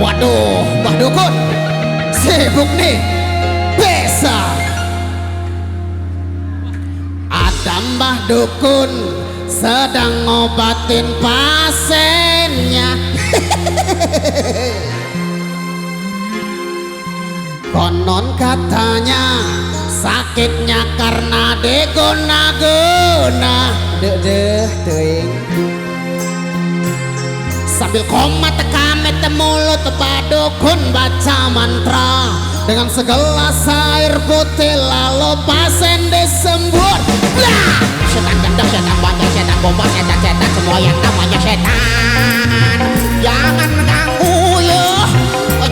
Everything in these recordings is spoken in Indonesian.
Waduh, Mbah Dukun sibuk nih. Bisa ada Mbah Dukun sedang ngobatin pasiennya. Konon katanya sakitnya karena diguna-guna. Deh teuing. Sambil komat kamet mulut Mbah Dukun baca mantra dengan segelas air putih lalu pasien disembur. Blah! Setan gendeng, setan banyak, setan bomba, setan-setan semua yang namanya setan. Jangan ganggu ya,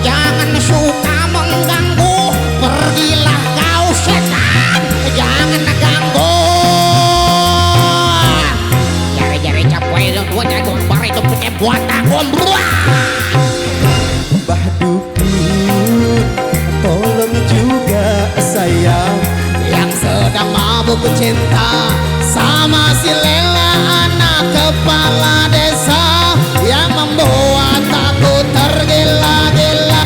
jangan suka mengganggu. Pergilah kau setan, jangan ganggu. Jari-jari capek itu dua jagung bar itu punya buat aku. Mbah Dukun, tolong juga saya yang sedang mabuk cinta sama si Lela, anak kepala desa yang membuat aku tergila-gila.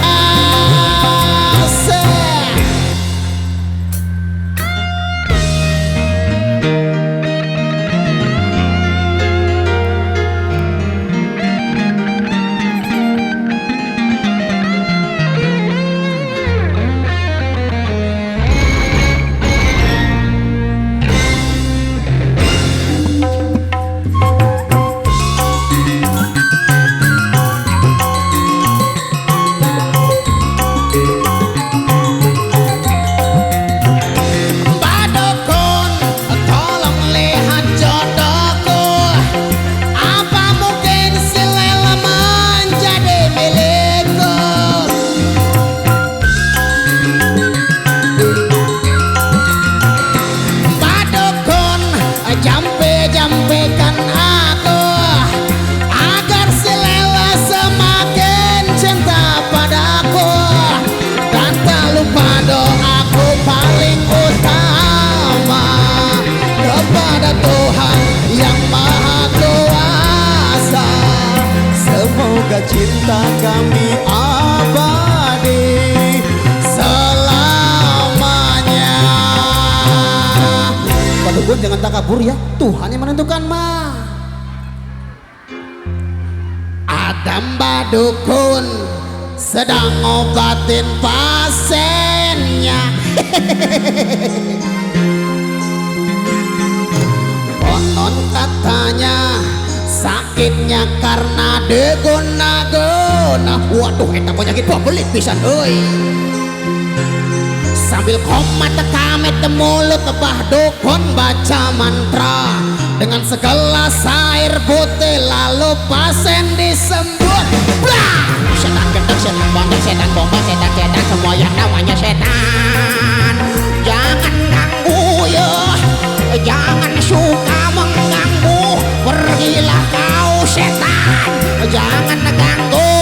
Jampekan aku agar si Lela semakin cinta padaku, dan tak lupa doaku paling utama kepada Tuhan yang Maha Kuasa. semoga cinta kami abadi selamanya. Pak Dukun jangan takabur ya, Tuhan yang menentukan mah. Ada Mbah Dukun sedang ngobatin pasiennya. Konon katanya sakitnya karena diguna-guna. Waduh, eta penyakit belit pisan euy. Sambil komat kamet mulut Mbah Dukun baca mantra dengan segelas air putih lalu pasien disembur. Blah! Setan gendeng, setan banyak, setan bomba, setan-setan semua yang namanya setan. Jangan ganggu ya, jangan suka mengganggu. Pergilah kau setan, jangan ganggu.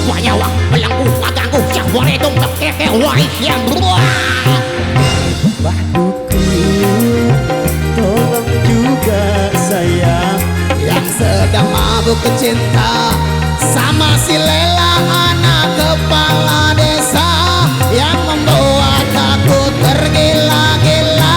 Wayawang belanggu ganggu campur itu keke wai yang buah. Mbah Dukun, tolong juga saya yang sedang mabuk cinta sama si Lela, anak kepala desa yang membuat aku tergila-gila.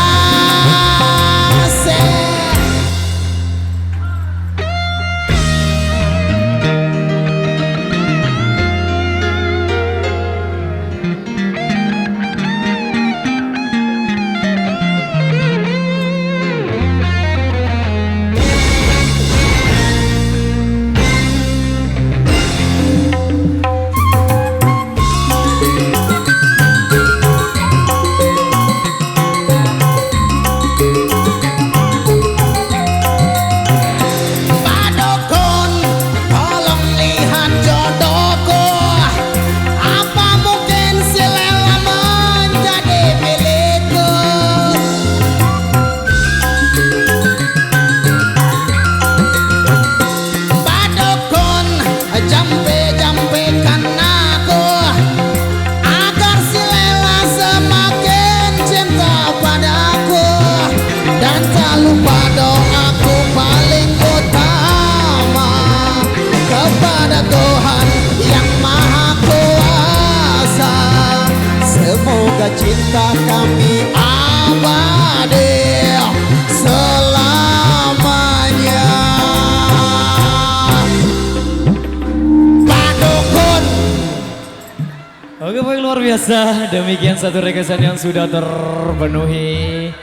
cinta kami abadi selamanya. Pak Dukun. Oke baik, luar biasa. Demikian satu requestan yang sudah terpenuhi.